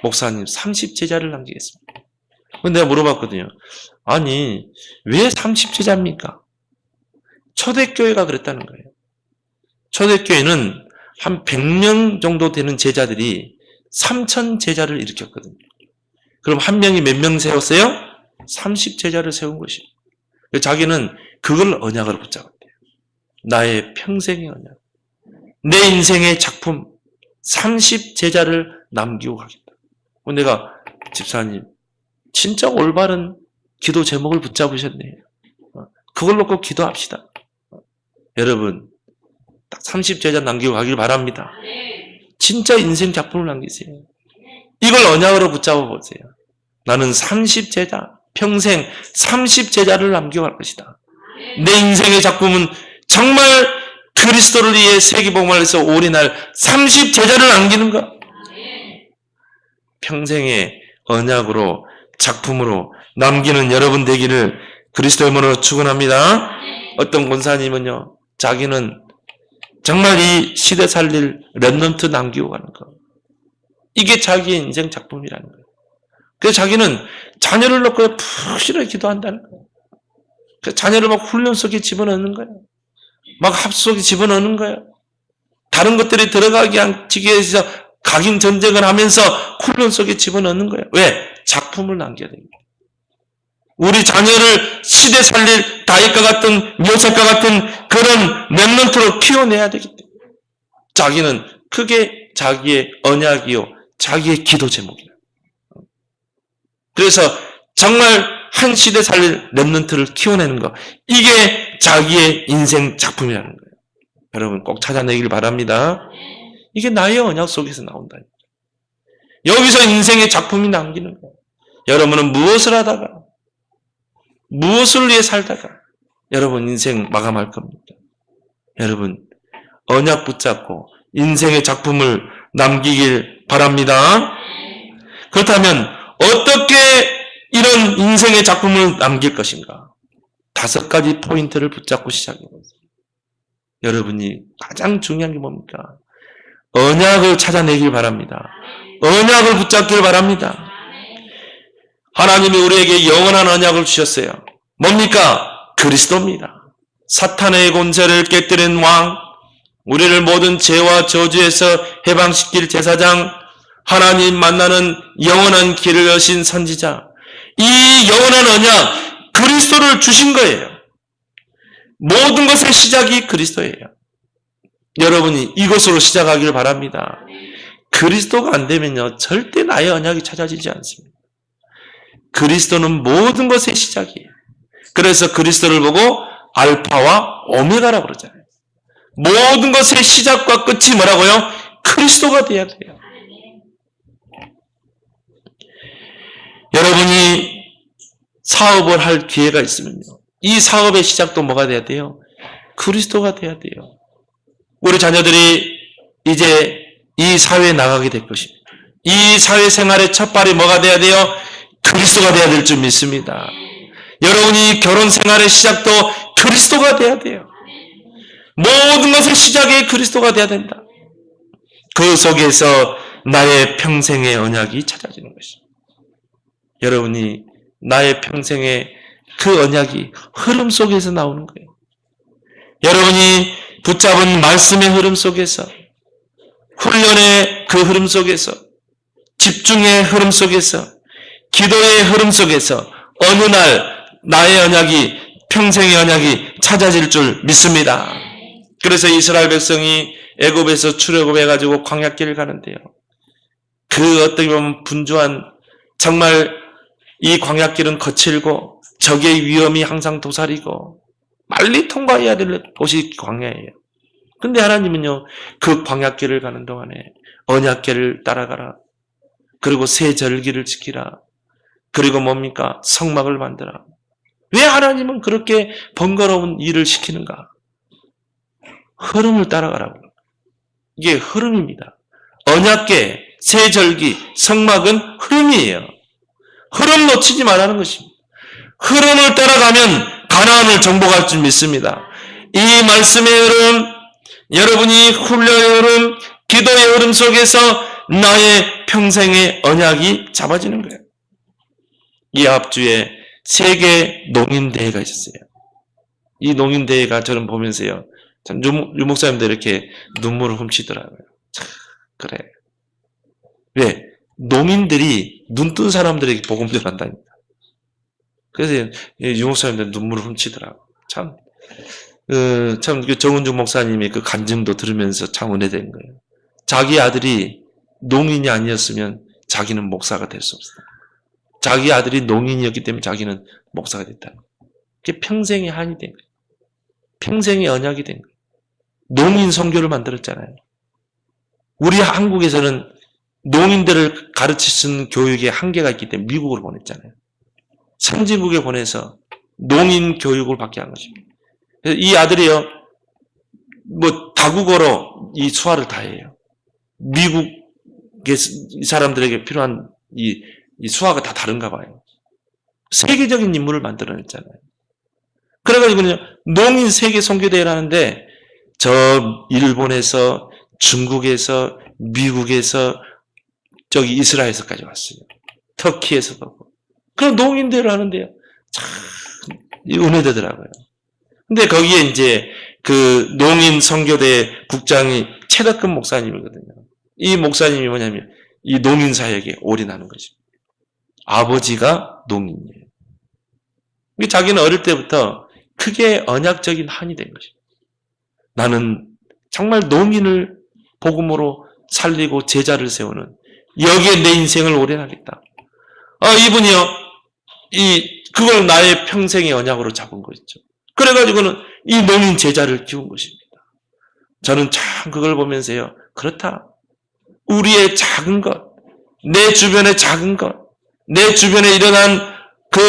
목사님 30제자를 남기겠습니다. 근데 내가 물어봤거든요. 아니, 왜 30제자입니까? 초대교회가 그랬다는 거예요. 초대교회는 한 100명 정도 되는 제자들이 3000제자를 일으켰거든요. 그럼 한 명이 몇 명 세웠어요? 30제자를 세운 것이에요. 자기는 그걸 언약으로 붙잡았대요. 나의 평생의 언약. 내 인생의 작품 30제자를 남기고 가겠다. 내가 집사님 진짜 올바른 기도 제목을 붙잡으셨네요. 그걸 놓고 기도합시다. 여러분 딱 30제자 남기고 가길 바랍니다. 진짜 인생 작품을 남기세요. 이걸 언약으로 붙잡아 보세요. 나는 30제자, 평생 30제자를 남기고 갈 것이다. 내 인생의 작품은 정말 그리스도를 위해 세계복음을 해서 올인할 30제자를 남기는 것. 평생의 언약으로 작품으로 남기는 여러분 되기를 그리스도의 이름으로 축원합니다. 어떤 권사님은요, 자기는 정말 이 시대 살릴 렘넌트 남기고 가는 거. 이게 자기의 인생 작품이라는 거예요. 그래서 자기는 자녀를 놓고 푹실하게 기도한다는 거예요. 그래서 자녀를 막 훈련 속에 집어넣는 거예요. 막 합수 속에 집어넣는 거예요. 다른 것들이 들어가기 않기 위해서 각인 전쟁을 하면서 훈련 속에 집어넣는 거예요. 왜? 작품을 남겨야 됩니다. 우리 자녀를 시대 살릴 다윗과 같은 묘사과 같은 그런 렘넌트로 키워내야 되기 때문에 자기는 크게 자기의 언약이요 자기의 기도 제목이에요. 그래서 정말 한 시대 살릴 렘넌트를 키워내는 것, 이게 자기의 인생 작품이라는 거예요. 여러분 꼭 찾아내길 바랍니다. 이게 나의 언약 속에서 나온다니까. 여기서 인생의 작품이 남기는 거예요. 여러분은 무엇을 하다가 무엇을 위해 살다가 여러분 인생 마감할 겁니다. 여러분 언약 붙잡고 인생의 작품을 남기길 바랍니다. 그렇다면 어떻게 이런 인생의 작품을 남길 것인가? 5가지 포인트를 붙잡고 시작해보세요. 여러분이 가장 중요한 게 뭡니까? 언약을 찾아내길 바랍니다. 언약을 붙잡길 바랍니다. 하나님이 우리에게 영원한 언약을 주셨어요. 뭡니까? 그리스도입니다. 사탄의 권세를 깨뜨린 왕, 우리를 모든 죄와 저주에서 해방시킬 제사장, 하나님 만나는 영원한 길을 여신 선지자, 이 영원한 언약, 그리스도를 주신 거예요. 모든 것의 시작이 그리스도예요. 여러분이 이것으로 시작하길 바랍니다. 그리스도가 안 되면요, 절대 나의 언약이 찾아지지 않습니다. 그리스도는 모든 것의 시작이에요. 그래서 그리스도를 보고 알파와 오메가라고 그러잖아요. 모든 것의 시작과 끝이 뭐라고요? 그리스도가 돼야 돼요. 여러분이 사업을 할 기회가 있으면요, 이 사업의 시작도 뭐가 돼야 돼요? 그리스도가 돼야 돼요. 우리 자녀들이 이제 이 사회에 나가게 될 것입니다. 이 사회생활의 첫발이 뭐가 돼야 돼요? 그리스도가 돼야 될 줄 믿습니다. 여러분이 결혼 생활의 시작도 그리스도가 돼야 돼요. 모든 것의 시작이 그리스도가 돼야 된다. 그 속에서 나의 평생의 언약이 찾아지는 것입니다. 여러분이 나의 평생의 그 언약이 흐름 속에서 나오는 거예요. 여러분이 붙잡은 말씀의 흐름 속에서, 훈련의 그 흐름 속에서, 집중의 흐름 속에서, 기도의 흐름 속에서 어느 날 나의 언약이, 평생의 언약이 찾아질 줄 믿습니다. 그래서 이스라엘 백성이 애굽에서 출애굽해가지고 광야길을 가는데요, 그 어떻게 보면 분주한, 정말 이 광야길은 거칠고 적의 위험이 항상 도사리고 빨리 통과해야 될 곳이 광야예요. 근데 하나님은요, 그 광야길을 가는 동안에 언약궤를 따라가라. 그리고 새 절기를 지키라. 그리고 뭡니까? 성막을 만들라. 왜 하나님은 그렇게 번거로운 일을 시키는가? 흐름을 따라가라고. 이게 흐름입니다. 언약궤, 새 절기, 성막은 흐름이에요. 흐름 놓치지 말라는 것입니다. 흐름을 따라가면 가나안을 정복할 줄 믿습니다. 이 말씀의 흐름, 여러분이 훈련의 흐름, 기도의 흐름 속에서 나의 평생의 언약이 잡아지는 거예요. 이 앞주에 세계 농인대회가 있었어요. 이 농인대회가 저는 보면서요, 참 유목사님들 이렇게 눈물을 훔치더라고요. 참, 그래. 왜? 농인들이 눈 뜬 사람들에게 복음 전한다니까. 그래서 유목사님들 눈물을 훔치더라고요. 참, 정은주 목사님이 그 간증도 들으면서 참 은혜된 거예요. 자기 아들이 농인이 아니었으면 자기는 목사가 될 수 없어요. 자기 아들이 농인이었기 때문에 자기는 목사가 됐다. 그게 평생의 한이 된 거예요. 평생의 언약이 된 거예요. 농인 선교를 만들었잖아요. 우리 한국에서는 농인들을 가르칠 수 있는 교육에 한계가 있기 때문에 미국으로 보냈잖아요. 선진국에 보내서 농인 교육을 받게 한 것입니다. 그래서 이 아들이요, 다국어로 이 수화를 다 해요. 미국의 사람들에게 필요한 이 수화가 다 다른가 봐요. 세계적인 인물을 만들어냈잖아요. 그래가지고는 농인 세계 선교대회를 하는데, 저 일본에서, 중국에서, 미국에서, 저기 이스라엘에서까지 왔어요. 터키에서도. 그런 농인대회를 하는데요. 참, 은혜되더라고요. 근데 거기에 이제 그 농인 선교대 국장이 최덕근 목사님이거든요. 이 목사님이 뭐냐면 이 농인 사역에 올인하는 것입니다. 아버지가 농인이에요. 자기는 어릴 때부터 크게 언약적인 한이 된 것입니다. 나는 정말 농인을 복음으로 살리고 제자를 세우는 여기에 내 인생을 올인하겠다. 이분이요, 그걸 나의 평생의 언약으로 잡은 거죠. 그래가지고는 이 농인 제자를 키운 것입니다. 저는 참 그걸 보면서요, 그렇다. 우리의 작은 것, 내 주변의 작은 것, 내 주변에 일어난 그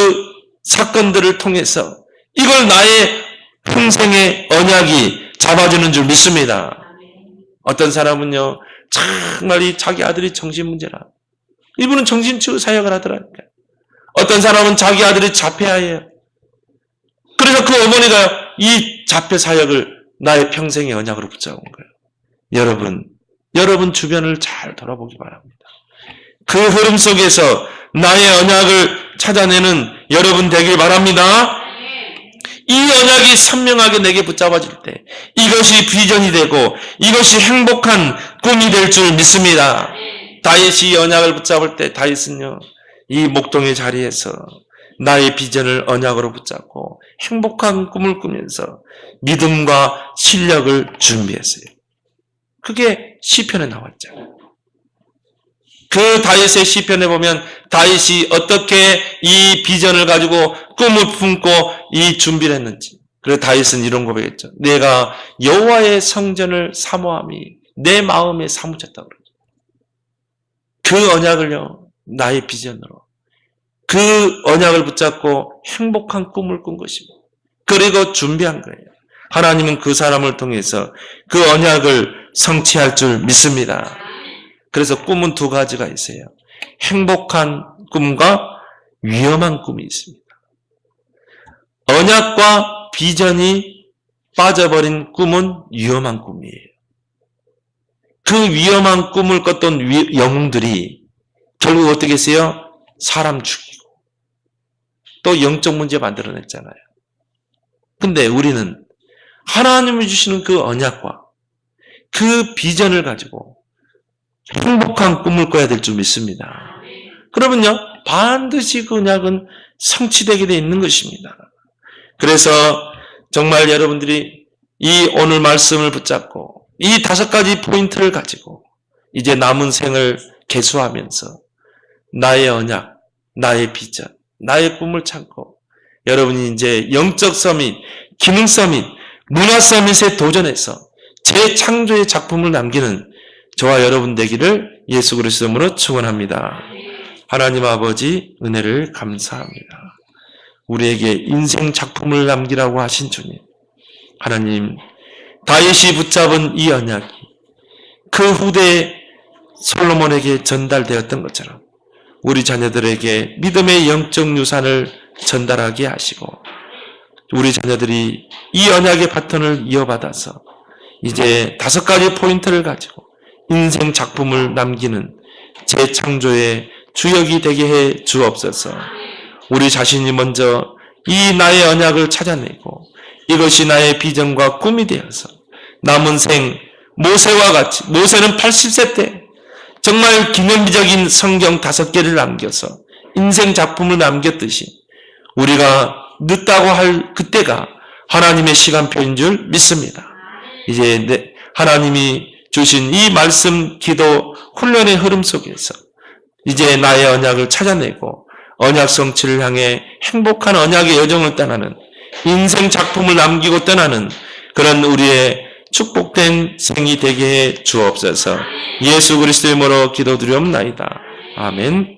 사건들을 통해서 이걸 나의 평생의 언약이 잡아주는 줄 믿습니다. 어떤 사람은요, 정말 자기 아들이 정신문제라. 이분은 정신치유 사역을 하더라니까요. 어떤 사람은 자기 아들이 자폐아예요. 그래서 그 어머니가 이 자폐 사역을 나의 평생의 언약으로 붙잡은 거예요. 여러분 주변을 잘 돌아보기 바랍니다. 그 흐름 속에서 나의 언약을 찾아내는 여러분 되길 바랍니다. 이 언약이 선명하게 내게 붙잡아질 때 이것이 비전이 되고 이것이 행복한 꿈이 될 줄 믿습니다. 다윗이 이 언약을 붙잡을 때 다윗은요, 이 목동의 자리에서 나의 비전을 언약으로 붙잡고 행복한 꿈을 꾸면서 믿음과 실력을 준비했어요. 그게 시편에 나왔잖아요. 그 다윗의 시편에 보면 다윗이 어떻게 이 비전을 가지고 꿈을 품고 이 준비를 했는지. 그래서 다윗은 이런 고백했죠. 내가 여호와의 성전을 사모함이 내 마음에 사무쳤다고 그러죠. 그 언약을요, 나의 비전으로, 그 언약을 붙잡고 행복한 꿈을 꾼 것입니다. 그리고 준비한 거예요. 하나님은 그 사람을 통해서 그 언약을 성취할 줄 믿습니다. 그래서 꿈은 두 가지가 있어요. 행복한 꿈과 위험한 꿈이 있습니다. 언약과 비전이 빠져버린 꿈은 위험한 꿈이에요. 그 위험한 꿈을 꿨던 영웅들이 결국 어떻게 했어요? 사람 죽이고 또 영적 문제 만들어냈잖아요. 근데 우리는 하나님이 주시는 그 언약과 그 비전을 가지고 행복한 꿈을 꿔야 될 줄 믿습니다. 그러면요, 반드시 그 언약은 성취되게 되어 있는 것입니다. 그래서 정말 여러분들이 이 오늘 말씀을 붙잡고 이 5가지 포인트를 가지고 이제 남은 생을 계수하면서 나의 언약, 나의 비전, 나의 꿈을 참고 여러분이 이제 영적 서밋, 기능 서밋, 문화 서밋에 도전해서 재창조의 작품을 남기는 저와 여러분 되기를 예수 그리스도 이름으로 축원합니다. 하나님 아버지 은혜를 감사합니다. 우리에게 인생 작품을 남기라고 하신 주님, 하나님 다윗이 붙잡은 이 언약이 그 후대 솔로몬에게 전달되었던 것처럼 우리 자녀들에게 믿음의 영적 유산을 전달하게 하시고 우리 자녀들이 이 언약의 바톤을 이어받아서 이제 5가지 포인트를 가지고 인생 작품을 남기는 재창조의 주역이 되게 해 주옵소서. 우리 자신이 먼저 이 나의 언약을 찾아내고 이것이 나의 비전과 꿈이 되어서 남은 생 모세와 같이, 모세는 80세 때 정말 기념비적인 성경 5개를 남겨서 인생 작품을 남겼듯이 우리가 늦다고 할 그때가 하나님의 시간표인 줄 믿습니다. 이제 하나님이 주신 이 말씀 기도 훈련의 흐름 속에서 이제 나의 언약을 찾아내고 언약 성취를 향해 행복한 언약의 여정을 떠나는 인생 작품을 남기고 떠나는 그런 우리의 축복된 생이 되게 해 주옵소서. 예수 그리스도의 이름으로 기도드리옵나이다. 아멘.